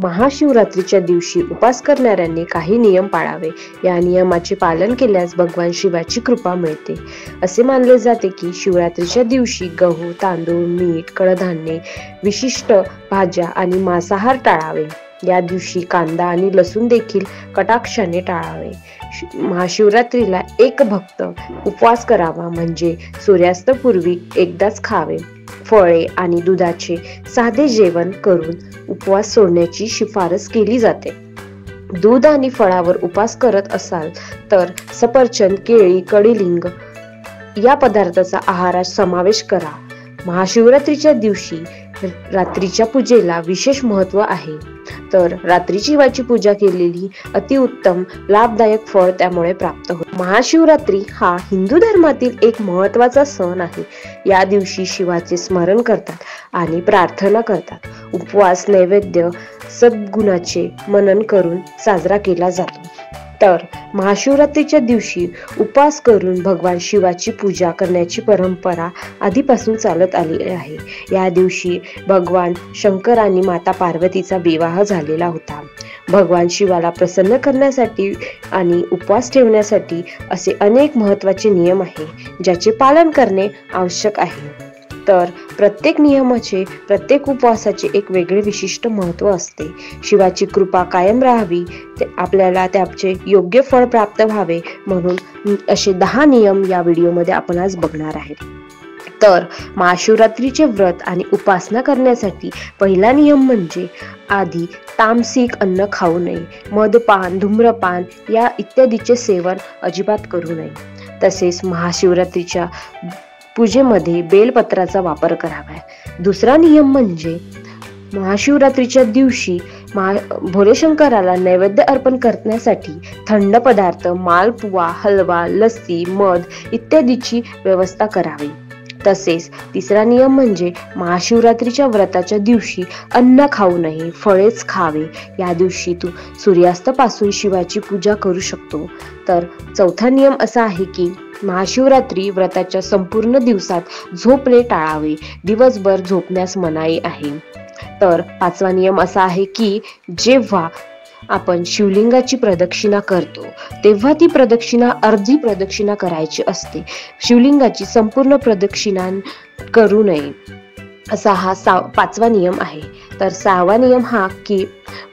महाशिवरात्रीच्या दिवशी उपवास करणाऱ्यांनी काही नियम पाळावे. या नियमाचे पालन केल्यास भगवान शिवाची कृपा मिळते. असे मानले जाते की शिवरात्रीच्या दिवशी गहू, तांदूळ, मीठ, कडधान्ये, विशिष्ट भाज्या आणि मांसाहार टाळावे. या दिवशी कांदा आणि लसूण देखील कटाक्षाने टाळावे. महाशिवरात्रीला एक भक्त उपवास करावा म्हणजे सूर्यास्तापूर्वी एकदाच खावे. फळे आणि दुधाचे साधे जेवण करून उपवास सोडण्याची शिफारस केली जाते. दूध आणि फळावर उपवास करत असाल तर सफरचंद, केळी, कडलिंग या पदार्थाचा आहारात समावेश करा. महाशिवरात्रीच्या दिवशी रात्रीच्या पूजेला विशेष महत्त्व आहे. तर रात्री शिवाची पूजा केलेली अतिउत्तम लाभदायक फळ त्यामुळे प्राप्त होते. महाशिवरात्री हा हिंदू धर्मातील एक महत्त्वाचा सण आहे. या दिवशी शिवाचे स्मरण करतात आणि प्रार्थना करतात. उपवास, नैवेद्य, सद्गुणाचे मनन करून साजरा केला जातो. तर महाशिवरात्रीच्या दिवशी उपवास करून भगवान शिवाची पूजा करण्याची परंपरा आधीपासून चालत आली आहे. या दिवशी भगवान शंकर आणि माता पार्वतीचा विवाह झालेला होता. भगवान शिवाला प्रसन्न करण्यासाठी आणि उपवास ठेवण्यासाठी असे अनेक महत्त्वाचे नियम आहेत ज्याचे पालन करणे आवश्यक आहे. तर प्रत्येक नियमाचे, प्रत्येक उपवासाचे एक वेगळे विशिष्ट महत्त्व असते. शिवाची कृपा कायम राहावी, आपल्याला त्याचे योग्य फळ प्राप्त व्हावे म्हणून असे 10 नियम या व्हिडिओमध्ये आपण आज बघणार आहेत. तर महाशिवरात्रीचे व्रत आणि उपासना करण्यासाठी पहिला नियम म्हणजे आधी तामसिक अन्न खाऊ नये. मद्यपान, धूम्रपान या इत्यादीचे सेवन अजिबात करू नये. तसेच महाशिवरात्रीच्या पूजेमध्ये बेलपत्राचा वापर करावा. दुसरा नियम म्हणजे महाशिवरात्रीच्या दिवशी भोलेशंकराला नैवेद्य अर्पण करण्यासाठी थंड पदार्थ, मालपुवा, हलवा, लस्सी, मध इत्यादीची व्यवस्था करावी. तसेच तिसरा नियम म्हणजे महाशिवरात्रीच्या व्रताच्या दिवशी अन्न खाऊ नये, फळेच खावे. या दिवशी तू सूर्यास्तापासून शिवाची पूजा करू शकतो. तर चौथा नियम असा आहे की महाशिवरात्री व्रताच्या संपूर्ण दिवसात झोपणे टाळावे. दिवसभर झोपण्यास मनाई आहे. तर पाचवा नियम असा आहे की जेव्हा आपण शिवलिंगाची प्रदक्षिणा करतो तेव्हा ती प्रदक्षिणा अर्धी प्रदक्षिणा करायची असते. शिवलिंगाची संपूर्ण प्रदक्षिणा करू नये असा हा पाचवा नियम आहे. तर 6वा नियम हा की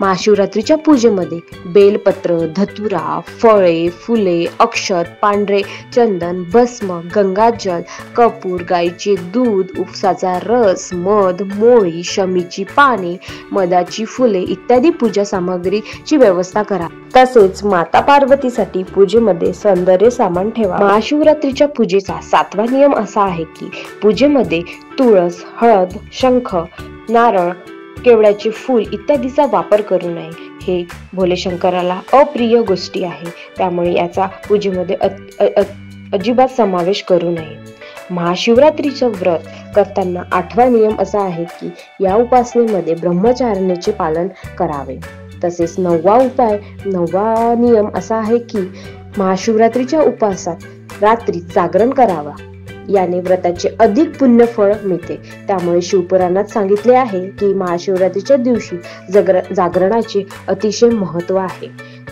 महाशिवरात्रीच्या पूजेमध्ये बेलपत्र, धतुरा, फळे, फुले, अक्षत, पांढरे चंदन, भस्म, गंगाजल, कपूर, गाईचे दूध, उपसाचा रस, मध, मोळी, शमीची पाने, मधाची फुले इत्यादी पूजा सामग्रीची व्यवस्था करा. तसेच माता पार्वतीसाठी पूजेमध्ये सौंदर्य सामान ठेवा. महाशिवरात्रीच्या पूजेचा 7वा नियम असा आहे की पूजेमध्ये तुळस, हळद, शंख, नारळ, केवड्याचे फूल इत्यादीचा वापर करू नये. हे भोलेशंकराला अप्रिय गोष्टी आहे, त्यामुळे याचा पूजेमध्ये अजिबात समावेश करू नये. महाशिवरात्रीचं व्रत करताना 8वा नियम असा आहे की या उपासनेमध्ये ब्रह्मचार्याचे पालन करावे. तसेच 9वा नियम असा आहे की महाशिवरात्रीच्या उपवासात रात्री जागरण करावा. याने व्रताचे अधिक पुण्य फळ मिळते. त्यामुळे शिवपुराणात सांगितले आहे की महाशिवरात्रीच्या दिवशी जागरणाचे अतिशय महत्त्व आहे.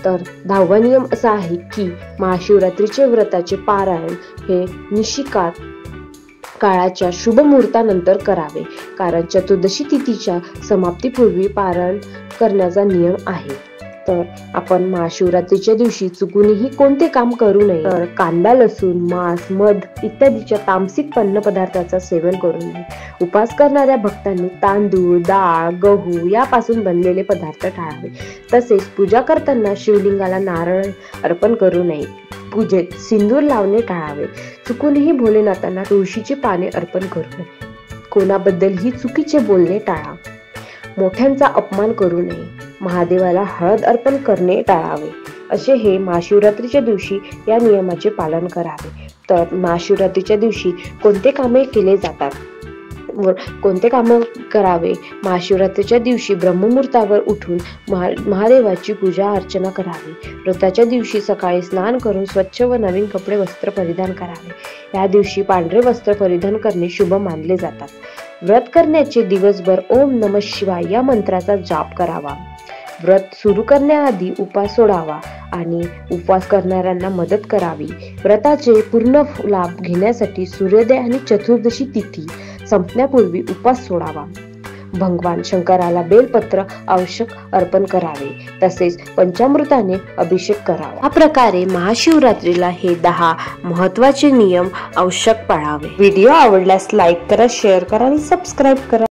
तर 10वा नियम असा आहे की महाशिवरात्रीचे व्रताचे पारायण हे निशिकात काळाच्या शुभ मुहूर्तानंतर करावे, कारण चतुर्दशी तिथीच्या समाप्तीपूर्वी पारायण करण्याचा नियम आहे. तर आपण महाशिवरात्रीच्या दिवशी चुकूनही कोणते काम करू नये. तर कांदा, लसूण, मांस, मध इत्यादीच्या तामसिक पदार्थाचा सेवन करू नये. उपवास करणाऱ्या भक्तांनी तांदूळ, डाळ, गहू यापासून बनलेले पदार्थ टाळावे. तसेच पूजा करताना शिवलिंगाला नारळ अर्पण करू नये. पूजेत सिंदूर लावणे टाळावे. चुकूनही भोलेनाथांना तुळशीची पाने अर्पण करू नये. कोणाबद्दलही चुकीचे बोलणे टाळा. मोठ्यांचा अपमान करू नये. महादेवाला हळद अर्पण करणे टाळावे. असे हे महाशिवरात्रीच्या दिवशी या नियमाचे पालन करावे. तर महाशिवरात्रीच्या दिवशी कोणते कामे केले जातात, कोणते काम करावे? महाशिवरात्रीच्या दिवशी ब्रह्ममुहूर्तावर उठून महादेवाची पूजा अर्चना करावी. व्रताच्या दिवशी सकाळी स्नान करून स्वच्छ व नवीन कपडे, वस्त्र परिधान करावे. या दिवशी पांढरे वस्त्र परिधान करणे शुभ मानले जातात. व्रत करण्याचे दिवसभर ओम नमः शिवाय या मंत्राचा जाप करावा. व्रत सुरू करण्याआधी उपवास सोडावा आणि उपवास करणाऱ्यांना मदत करावी. व्रताचे पूर्ण लाभ घेण्यासाठी सूर्योदय आणि चतुर्दशी तिथी संपण्यापूर्वी उपवास सोडावा. भगवान शंकराला बेलपत्र आवश्यक अर्पण करावे, तसेच पंचामृताने अभिषेक करावा. या प्रकारे महाशिवरात्रीला हे 10 महत्त्वाचे नियम आवश्यक पाळावे. व्हिडिओ आवडल्यास लाईक करा, शेअर करा आणि सबस्क्राईब करा.